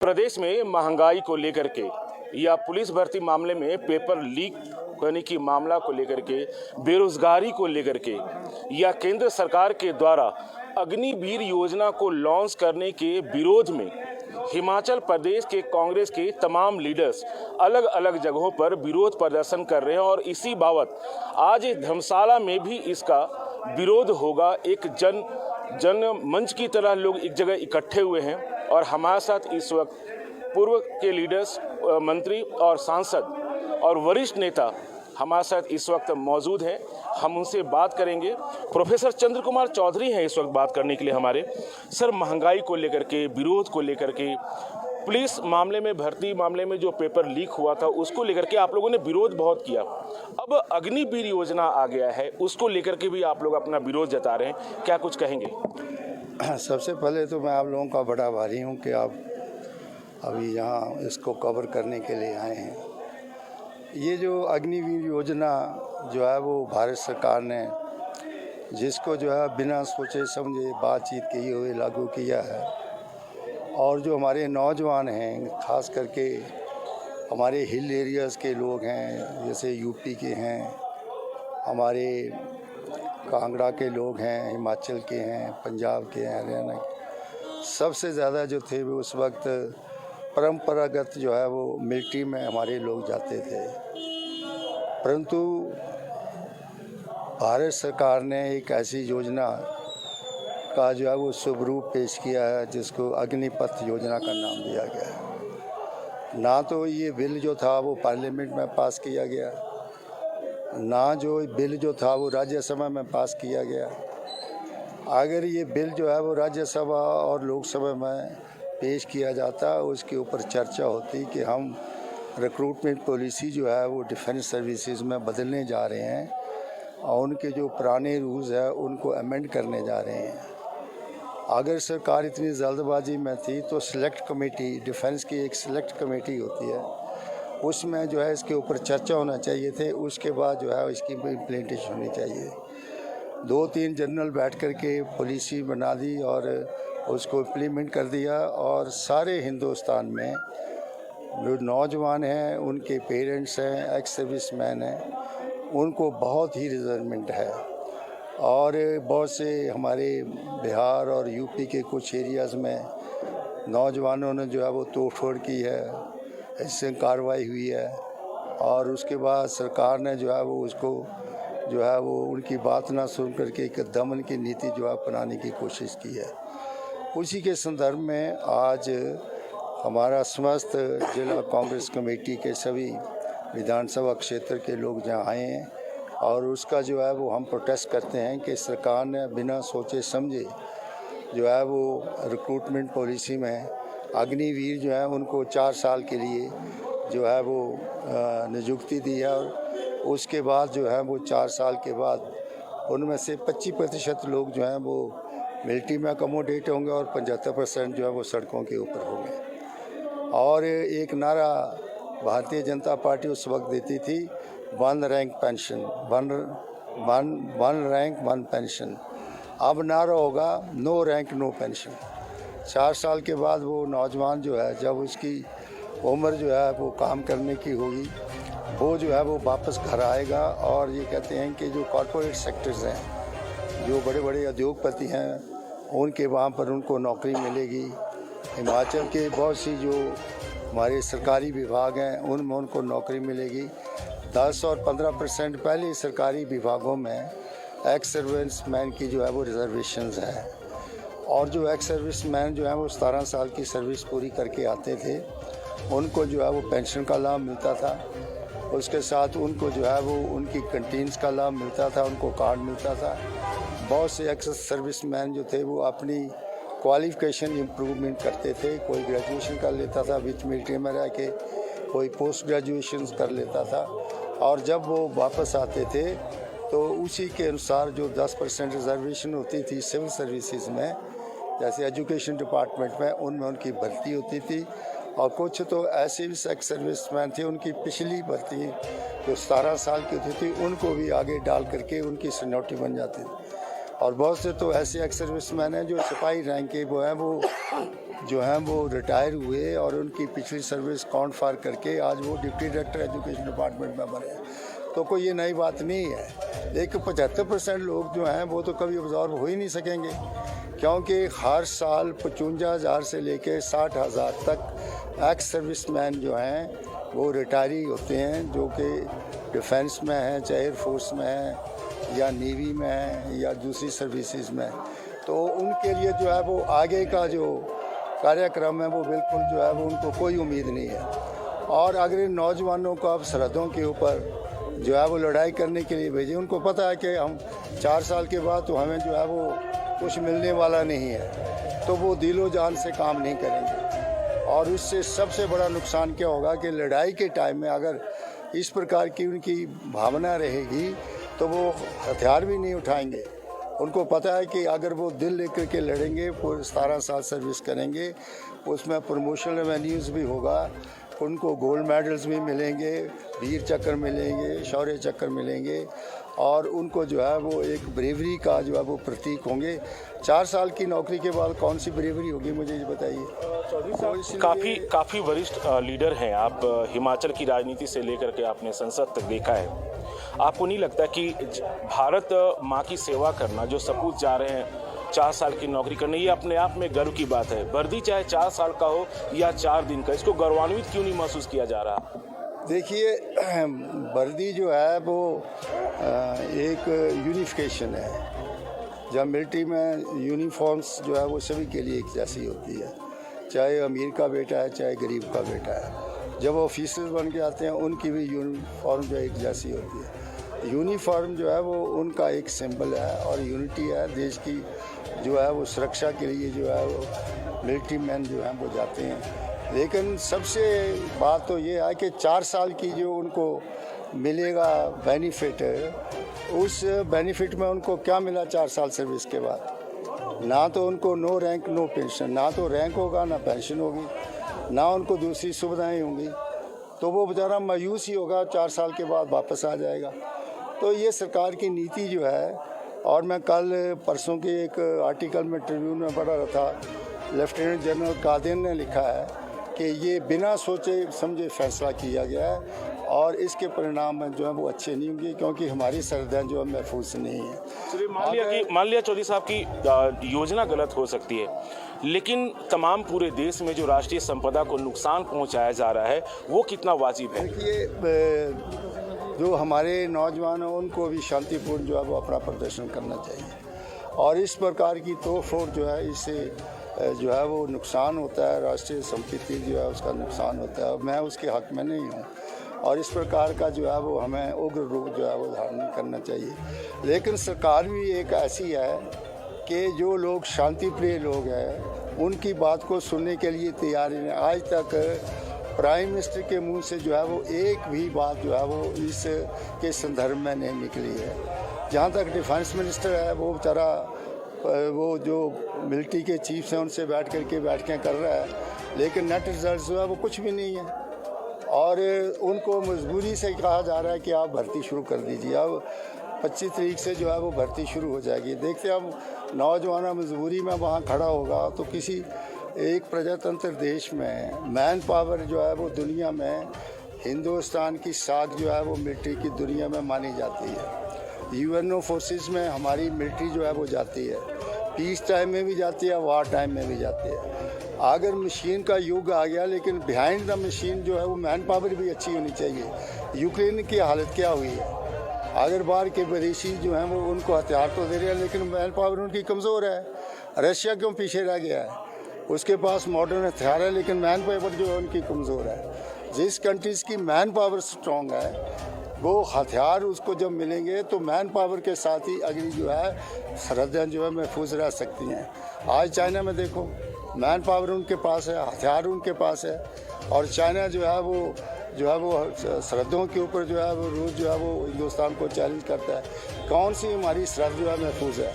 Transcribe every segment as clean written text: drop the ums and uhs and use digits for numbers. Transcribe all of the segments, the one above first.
प्रदेश में महंगाई को लेकर के या पुलिस भर्ती मामले में पेपर लीक होने की मामला को लेकर के, बेरोजगारी को लेकर के या केंद्र सरकार के द्वारा अग्निवीर योजना को लॉन्च करने के विरोध में हिमाचल प्रदेश के कांग्रेस के तमाम लीडर्स अलग अलग जगहों पर विरोध प्रदर्शन कर रहे हैं और इसी बाबत आज धर्मशाला में भी इसका विरोध होगा। एक जन मंच की तरह लोग एक जगह इकट्ठे हुए हैं और हमारे साथ इस वक्त पूर्व के लीडर्स, मंत्री और सांसद और वरिष्ठ नेता हमारे साथ इस वक्त मौजूद हैं। हम उनसे बात करेंगे। प्रोफेसर चंद्र कुमार चौधरी हैं इस वक्त बात करने के लिए हमारे। सर, महंगाई को लेकर के, विरोध को लेकर के, पुलिस मामले में, भर्ती मामले में जो पेपर लीक हुआ था उसको लेकर के आप लोगों ने विरोध बहुत किया। अब अग्निवीर योजना आ गया है, उसको लेकर के भी आप लोग अपना विरोध जता रहे हैं, क्या कुछ कहेंगे? सबसे पहले तो मैं आप लोगों का बड़ा आभारी हूँ कि आप अभी यहाँ इसको कवर करने के लिए आए हैं। ये जो अग्निवीर योजना जो है वो भारत सरकार ने जिसको जो है बिना सोचे समझे बातचीत किए हुए लागू किया है और जो हमारे नौजवान हैं, खास करके हमारे हिल एरियाज़ के लोग हैं, जैसे यूपी के हैं, हमारे कांगड़ा के लोग हैं, हिमाचल के हैं, पंजाब के हैं, हरियाणा के, सबसे ज़्यादा जो थे वो उस वक्त परंपरागत जो है वो मिलिट्री में हमारे लोग जाते थे। परंतु भारत सरकार ने एक ऐसी योजना का जो है वो शुभ रूप पेश किया है जिसको अग्निपथ योजना का नाम दिया गया है। ना तो ये बिल जो था वो पार्लियामेंट में पास किया गया, ना जो बिल जो था वो राज्यसभा में पास किया गया। अगर ये बिल जो है वो राज्यसभा और लोकसभा में पेश किया जाता, उसके ऊपर चर्चा होती कि हम रिक्रूटमेंट पॉलिसी जो है वो डिफेंस सर्विसेज में बदलने जा रहे हैं और उनके जो पुराने रूल्स है उनको अमेंड करने जा रहे हैं। अगर सरकार इतनी जल्दबाजी में थी तो सिलेक्ट कमेटी, डिफेंस की एक सिलेक्ट कमेटी होती है, उसमें जो है इसके ऊपर चर्चा होना चाहिए थे। उसके बाद जो है इसकी इम्प्लीमेंटेशन होनी चाहिए। 2-3 जनरल बैठ कर के पॉलिसी बना दी और उसको इम्प्लीमेंट कर दिया और सारे हिंदुस्तान में जो नौजवान हैं, उनके पेरेंट्स हैं, एक्स सर्विसमैन हैं, उनको बहुत ही रिजर्वमेंट है। और बहुत से हमारे बिहार और यूपी के कुछ एरियाज़ में नौजवानों ने जो है वो तोड़फोड़ की है, इससे कार्रवाई हुई है और उसके बाद सरकार ने जो है वो उसको जो है वो उनकी बात ना सुन करके एक दमन की नीति जो है अपनाने की कोशिश की है। उसी के संदर्भ में आज हमारा समस्त जिला कांग्रेस कमेटी के सभी विधानसभा क्षेत्र के लोग जहाँ आए हैं और उसका जो है वो हम प्रोटेस्ट करते हैं कि सरकार ने बिना सोचे समझे जो है वो रिक्रूटमेंट पॉलिसी में अग्निवीर जो है उनको 4 साल के लिए जो है वो नियुक्ति दी है और उसके बाद जो है वो 4 साल के बाद उनमें से 25% लोग जो हैं वो मिलिट्री में अकोमोडेट होंगे और 75% जो है वो सड़कों के ऊपर होंगे। और एक नारा भारतीय जनता पार्टी उस वक्त देती थी, 1 रैंक पेंशन, 1 रैंक 1 पेंशन। अब नारा होगा नो रैंक नो पेंशन। 4 साल के बाद वो नौजवान जो है, जब उसकी उम्र जो है वो काम करने की होगी, वो जो है वो वापस घर आएगा। और ये कहते हैं कि जो कॉरपोरेट सेक्टर्स हैं, जो बड़े बड़े उद्योगपति हैं, उनके वहाँ पर उनको नौकरी मिलेगी। हिमाचल के बहुत सी जो हमारे सरकारी विभाग हैं उनमें उनको नौकरी मिलेगी। 10 और 15% पहले सरकारी विभागों में एक्स सर्विस मैन की जो है वो रिजर्वेशंस है और जो एक्स सर्विस मैन जो है वो 17 साल की सर्विस पूरी करके आते थे, उनको जो है वो पेंशन का लाभ मिलता था। उसके साथ उनको जो है वो उनकी कैंटीन्स का लाभ मिलता था, उनको कार्ड मिलता था। बहुत से एक्स सर्विस मैन जो थे वो अपनी क्वालिफिकेशन इम्प्रूवमेंट करते थे। कोई ग्रेजुएशन कर लेता था विथ मिलिट्री में रह के, कोई पोस्ट ग्रेजुएशन कर लेता था और जब वो वापस आते थे तो उसी के अनुसार जो 10% रिजर्वेशन होती थी सिविल सर्विसेज में, जैसे एजुकेशन डिपार्टमेंट में, उनमें उनकी भर्ती होती थी। और कुछ तो ऐसे भी एक्स सर्विसमैन थे, उनकी पिछली भर्ती जो 17 साल की होती थी उनको भी आगे डाल करके उनकी सीनियरिटी बन जाती थी। और बहुत से तो ऐसे एक्स सर्विसमैन हैं जो सिपाही रैंक के वो हैं, वो रिटायर हुए और उनकी पिछली सर्विस काउंट फार करके आज वो डिप्टी डायरेक्टर एजुकेशन डिपार्टमेंट में बने हैं। तो कोई ये नई बात नहीं है। लेकिन 75% लोग जो हैं वो तो कभी ऑब्जॉर्व हो ही नहीं सकेंगे, क्योंकि हर साल 55,000 से लेकर 60,000 तक एक्स सर्विसमैन जो हैं वो रिटायरी होते हैं, जो कि डिफेंस में हैं, चाहे एयरफोर्स में हैं या नेवी में हैं या दूसरी सर्विसेज में। तो उनके लिए जो है वो आगे का जो कार्यक्रम है वो बिल्कुल जो है वो उनको कोई उम्मीद नहीं है। और अगर इन नौजवानों को आप सरहदों के ऊपर जो है वो लड़ाई करने के लिए भेजें, उनको पता है कि हम 4 साल के बाद तो हमें जो है वो कुछ मिलने वाला नहीं है, तो वो दिलो जान से काम नहीं करेंगे। और उससे सबसे बड़ा नुकसान क्या होगा कि लड़ाई के टाइम में अगर इस प्रकार की उनकी भावना रहेगी तो वो हथियार भी नहीं उठाएंगे। उनको पता है कि अगर वो दिल लेकर के लड़ेंगे, पूरे 17 साल सर्विस करेंगे, उसमें प्रमोशनल रेवेन्यूज़ भी होगा, उनको गोल्ड मेडल्स भी मिलेंगे, वीर चक्र मिलेंगे, शौर्य चक्र मिलेंगे, और उनको जो है वो एक ब्रेवरी का जो है वो प्रतीक होंगे। 4 साल की नौकरी के बाद कौन सी ब्रेवरी होगी, मुझे ये बताइए। काफ़ी वरिष्ठ लीडर हैं आप, हिमाचल की राजनीति से लेकर के आपने संसद तक देखा है। आपको नहीं लगता कि भारत माँ की सेवा करना, जो सपूत जा रहे हैं 4 साल की नौकरी करने, ये अपने आप में गर्व की बात है? वर्दी चाहे 4 साल का हो या 4 दिन का, इसको गौरवान्वित क्यों नहीं महसूस किया जा रहा? देखिए, वर्दी जो है वो एक यूनिफिकेशन है। जब मिलिट्री में यूनिफॉर्म्स जो है वो सभी के लिए एक जैसी होती है, चाहे अमीर का बेटा है चाहे गरीब का बेटा है। जब ऑफिसर्स बन के आते हैं उनकी भी यूनिफॉर्म जो एक जैसी होती है। यूनिफॉर्म जो है वो उनका एक सिंबल है और यूनिटी है। देश की जो है वो सुरक्षा के लिए जो है वो मिलिट्री मैन जो हैं वो जाते हैं। लेकिन सबसे बात तो ये है कि 4 साल की जो उनको मिलेगा बेनिफिट, उस बेनिफिट में उनको क्या मिला 4 साल सर्विस के बाद? ना तो उनको नो रैंक नो पेंशन, ना तो रैंक होगा ना पेंशन होगी, ना उनको दूसरी सुविधाएं होंगी। तो वो बेचारा मायूस ही होगा, 4 साल के बाद वापस आ जाएगा। तो ये सरकार की नीति जो है, और मैं कल परसों के एक आर्टिकल में ट्रिब्यून में पढ़ा रहा था, लेफ्टिनेंट जनरल कादिर ने लिखा है कि ये बिना सोचे समझे फैसला किया गया है और इसके परिणाम जो है वो अच्छे नहीं होंगे, क्योंकि हमारी सरहदें जो है महफूज नहीं है। चलिए, मान लिया चौधरी साहब की योजना गलत हो सकती है, लेकिन तमाम पूरे देश में जो राष्ट्रीय संपदा को नुकसान पहुंचाया जा रहा है वो कितना वाजिब है? देखिए, जो हमारे नौजवान हैं उनको भी शांतिपूर्ण जो है वो अपना प्रदर्शन करना चाहिए, और इस प्रकार की तोड़फोड़ जो है इससे जो है वो नुकसान होता है, राष्ट्रीय संपत्ति जो है उसका नुकसान होता है। मैं उसके हक में नहीं हूँ, और इस प्रकार का जो है वो हमें उग्र रूप जो है वो धारण करना चाहिए। लेकिन सरकार भी एक ऐसी है कि जो लोग शांतिप्रिय लोग हैं उनकी बात को सुनने के लिए तैयार नहीं। आज तक प्राइम मिनिस्टर के मुंह से जो है वो एक भी बात जो है वो इस के संदर्भ में नहीं निकली है। जहाँ तक डिफेंस मिनिस्टर है, वो बेचारा वो जो मिलिट्री के चीफ्स हैं उनसे बैठकें कर रहा है, लेकिन नेट रिजल्ट जो है वो कुछ भी नहीं है, और उनको मजबूरी से कहा जा रहा है कि आप भर्ती शुरू कर दीजिए। अब 25 तारीख से जो है वो भर्ती शुरू हो जाएगी। देखते हैं अब नौजवान मजबूरी में वहाँ खड़ा होगा, तो किसी एक प्रजातंत्र देश में मैन पावर जो है वो दुनिया में हिंदुस्तान की साख जो है वो मिलिट्री की दुनिया में मानी जाती है। यूएनओ फोर्सेस में हमारी मिलिट्री जो है वो जाती है, पीस टाइम में भी जाती है, वार टाइम में भी जाती है। अगर मशीन का युग आ गया, लेकिन बिहाइंड द मशीन जो है वो मैन पावर भी अच्छी होनी चाहिए। यूक्रेन की हालत क्या हुई है? अगर बाहर के विदेशी जो हैं वो उनको हथियार तो दे रहे हैं, लेकिन मैन पावर उनकी कमज़ोर है। रशिया क्यों पीछे रह गया है? उसके पास मॉडर्न हथियार है, लेकिन मैन पावर जो है उनकी कमज़ोर है। जिस कंट्रीज़ की मैन पावर स्ट्रॉन्ग है, वो हथियार उसको जब मिलेंगे तो मैन पावर के साथ ही अगली जो है सरहदें जो है महफूज रह सकती हैं। आज चाइना में देखो, मैन पावर उनके पास है, हथियार उनके पास है, और चाइना जो है वो सरहदों के ऊपर जो है वो रोज़ जो है वो हिंदुस्तान को चैलेंज करता है। कौन सी हमारी सरहद जो है महफूज है?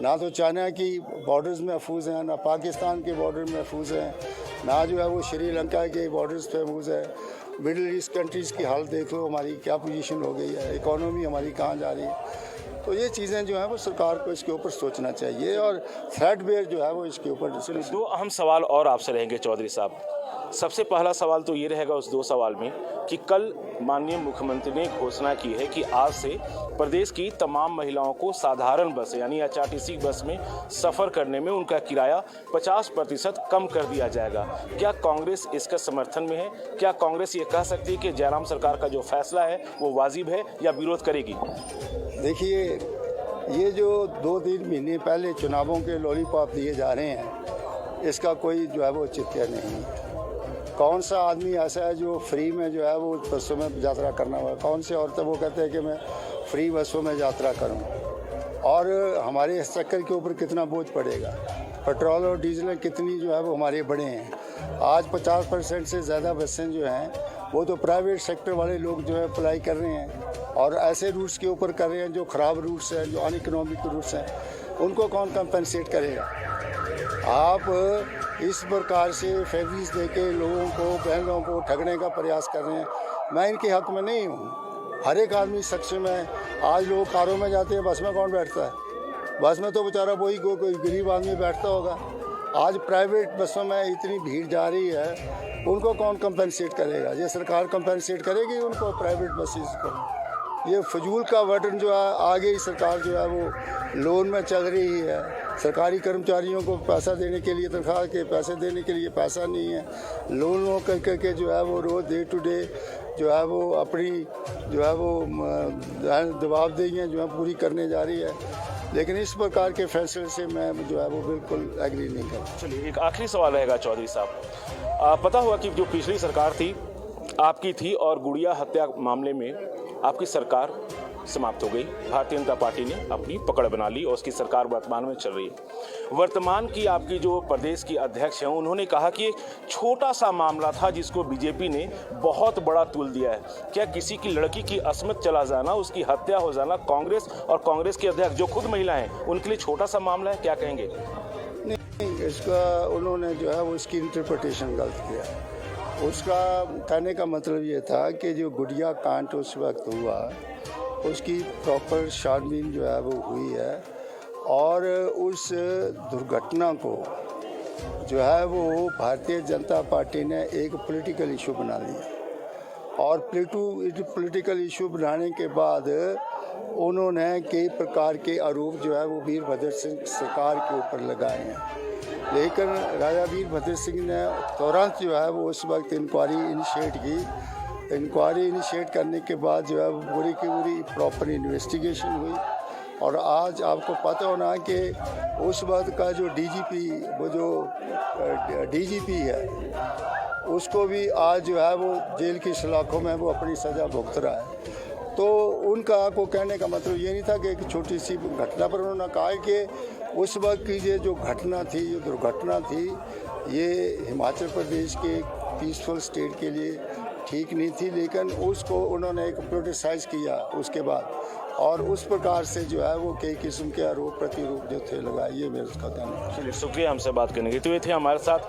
ना तो चाइना की बॉर्डर्स महफूज हैं, ना पाकिस्तान के बॉर्डर महफूज हैं, ना जो है वो श्रीलंका के बॉर्डर्स महफूज है। मिडिल ईस्ट कंट्रीज़ की हालत देख लो, हमारी क्या पोजीशन हो गई है, इकोनॉमी हमारी कहाँ जा रही है। तो ये चीज़ें जो हैं वो सरकार को इसके ऊपर सोचना चाहिए और थ्रेड बेयर जो है वो इसके ऊपर डिस्कशन। दो अहम सवाल और आपसे रहेंगे चौधरी साहब। सबसे पहला सवाल तो ये रहेगा उस दो सवाल में कि कल माननीय मुख्यमंत्री ने घोषणा की है कि आज से प्रदेश की तमाम महिलाओं को साधारण बस यानी एचआरटीसी बस में सफ़र करने में उनका किराया 50% कम कर दिया जाएगा। क्या कांग्रेस इसका समर्थन में है? क्या कांग्रेस ये कह सकती है कि जयराम सरकार का जो फैसला है वो वाजिब है या विरोध करेगी? देखिए, ये जो 2-3 महीने पहले चुनावों के लॉलीपॉप दिए जा रहे हैं, इसका कोई जो है वो औचित्य नहीं है। कौन सा आदमी ऐसा है जो फ्री में जो है वो बसों में यात्रा करना हुआ? कौन से औरतें वो कहते हैं कि मैं फ्री बसों में यात्रा करूं? और हमारे इस चक्कर के ऊपर कितना बोझ पड़ेगा? पेट्रोल और डीजल कितनी जो है वो हमारे बढ़े हैं। आज 50% से ज़्यादा बसें जो हैं वो तो प्राइवेट सेक्टर वाले लोग जो है अप्लाई कर रहे हैं और ऐसे रूट्स के ऊपर कर रहे हैं जो ख़राब रूट्स हैं, जो अनइकोनॉमिक रूट्स हैं, उनको कौन कंपनसेट करेगा? आप इस प्रकार से फेवरीज देके लोगों को, बहनों को ठगने का प्रयास कर रहे हैं। मैं इनके हक में नहीं हूँ। हर एक आदमी सक्षम है। आज लोग कारों में जाते हैं, बस में कौन बैठता है? बस में तो बेचारा वही कोई गरीब आदमी बैठता होगा। आज प्राइवेट बसों में इतनी भीड़ जा रही है, उनको कौन कंपनसेट करेगा? ये सरकार कंपनसेट करेगी उनको, प्राइवेट बसेस को? ये फजूल का बटन जो है आगे ही सरकार जो है वो लोन में चल रही है। सरकारी कर्मचारियों को पैसा देने के लिए, तनख्वाह के पैसे देने के लिए पैसा नहीं है। लोन कर करके जो है वो रोज़ डे टू डे जो है वो अपनी जो है वो जवाबदेहियाँ जो है पूरी करने जा रही है। लेकिन इस प्रकार के फैसले से मैं जो है वो बिल्कुल एग्री नहीं करता। चलिए, एक आखिरी सवाल रहेगा चौधरी साहब। पता हुआ कि जो पिछली सरकार थी आपकी थी और गुड़िया हत्या मामले में आपकी सरकार समाप्त हो गई। भारतीय जनता पार्टी ने अपनी पकड़ बना ली और उसकी सरकार वर्तमान में चल रही है। वर्तमान की आपकी जो प्रदेश की अध्यक्ष हैं, उन्होंने कहा कि एक छोटा सा मामला था जिसको बीजेपी ने बहुत बड़ा तुल दिया है। क्या किसी की लड़की की अस्मत चला जाना, उसकी हत्या हो जाना कांग्रेस और कांग्रेस के अध्यक्ष जो खुद महिला हैं उनके लिए छोटा सा मामला है? क्या कहेंगे? नहीं, इसका उन्होंने जो है वो इसकी इंटरप्रिटेशन गलत किया। उसका कहने का मतलब ये था कि जो गुड़िया कांड उस वक्त हुआ उसकी प्रॉपर छानबीन जो है वो हुई है और उस दुर्घटना को जो है वो भारतीय जनता पार्टी ने एक पॉलिटिकल इशू बना लिया और पॉलिटिकल इशू बनाने के बाद उन्होंने कई प्रकार के आरोप जो है वो वीरभद्र सिंह सरकार के ऊपर लगाए हैं। लेकिन राजा वीरभद्र सिंह ने तुरंत जो है वो उस वक्त इंक्वायरी इनिशिएट की। इंक्वायरी इनिशिएट करने के बाद जो है पूरी की पूरी प्रॉपर इन्वेस्टिगेशन हुई और आज आपको पता होना कि उस वक्त का जो डीजीपी है उसको भी आज जो है वो जेल की सलाखों में वो अपनी सज़ा भुगत रहा है। तो उनका को कहने का मतलब ये नहीं था कि एक छोटी सी घटना पर उन्होंने कहा कि उस वक्त की ये जो घटना थी, जो दुर्घटना थी, ये हिमाचल प्रदेश के पीसफुल स्टेट के लिए ठीक नहीं थी। लेकिन उसको उन्होंने एक पोलिटिसाइज किया उसके बाद और उस प्रकार से जो है वो कई किस्म के आरोप प्रतिरोप जो थे लगाए। ये मेरा उसका कहना है। चलिए, शुक्रिया हमसे बात करने के। तो ये थे हमारे साथ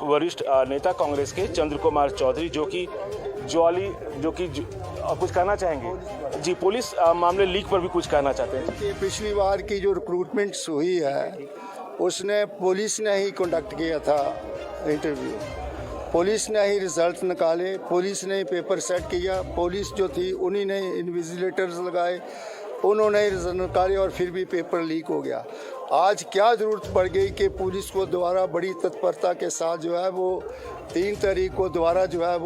वरिष्ठ नेता कांग्रेस के चंद्र कुमार चौधरी जो कि कुछ कहना चाहेंगे। जी, पुलिस मामले लीक पर भी कुछ कहना चाहते हैं। कि पिछली बार की जो रिक्रूटमेंट्स हुई है उसने पुलिस ने ही कंडक्ट किया था इंटरव्यू, पुलिस ने ही रिजल्ट निकाले, पुलिस ने ही पेपर सेट किया, पुलिस जो थी उन्हीं ने इन्विजिलेटर्स लगाए, उन्होंने ही रिजल्ट निकाले और फिर भी पेपर लीक हो गया। आज क्या ज़रूरत पड़ गई कि पुलिस को दोबारा बड़ी तत्परता के साथ जो है वो 3 तारीख को दोबारा जो है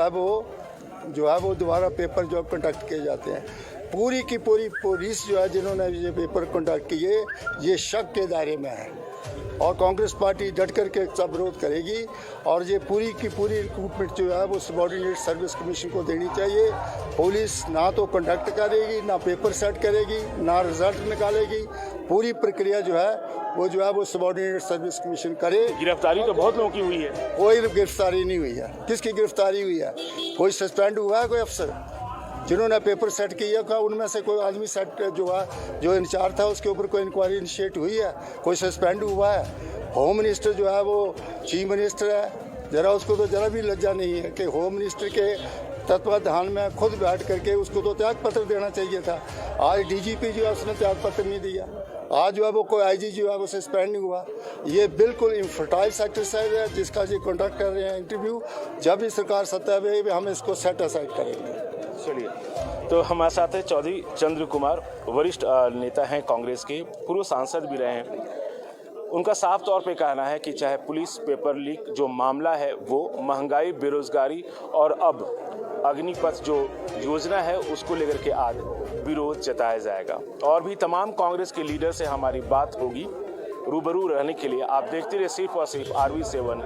वो दोबारा पेपर जो कंडक्ट किए जाते हैं। पूरी की पूरी पुलिस जो है जिन्होंने ये पेपर कंडक्ट किए ये शक के दायरे में है और कांग्रेस पार्टी डट करके इसका विरोध करेगी और ये पूरी की पूरी रिक्रूटमेंट जो है वो सबऑर्डिनेट सर्विस कमीशन को देनी चाहिए। पुलिस ना तो कंडक्ट करेगी, ना पेपर सेट करेगी, ना रिजल्ट निकालेगी। पूरी प्रक्रिया जो है वो सबऑर्डिनेट सर्विस कमीशन करे। गिरफ्तारी तो बहुत लोगों की हुई है। कोई गिरफ्तारी नहीं हुई है। किसकी गिरफ्तारी हुई है? कोई सस्पेंड हुआ है? कोई अफसर जिन्होंने पेपर सेट किया था उनमें से कोई आदमी सेट जो इंचार्ज था उसके ऊपर कोई इंक्वायरी इनिशिएट हुई है? कोई सस्पेंड हुआ है? होम मिनिस्टर जो है वो चीफ मिनिस्टर है, ज़रा उसको तो ज़रा भी लज्जा नहीं है कि होम मिनिस्टर के तत्वाधान में खुद बैठ करके उसको तो त्याग पत्र देना चाहिए था। आज डीजीपी जो है उसने त्याग पत्र नहीं दिया। आज जो है वो कोई आईजी जो है वो सस्पेंड नहीं हुआ। ये बिल्कुल इनफर्टाइल एक्सरसाइज है जिसका जी कंडक्ट कर रहे हैं इंटरव्यू। जब भी सरकार सत्ता में हम इसको सेट असाइड करेंगे। चलिए, तो हमारे साथ है चौधरी चंद्र कुमार, वरिष्ठ नेता हैं कांग्रेस के, पूर्व सांसद भी रहे हैं। उनका साफ तौर पे कहना है कि चाहे पुलिस पेपर लीक जो मामला है वो महंगाई, बेरोजगारी और अब अग्निपथ जो योजना है उसको लेकर के आज विरोध जताया जाएगा। और भी तमाम कांग्रेस के लीडर से हमारी बात होगी। रूबरू रहने के लिए आप देखते रहिए सिर्फ और सिर्फ RV7।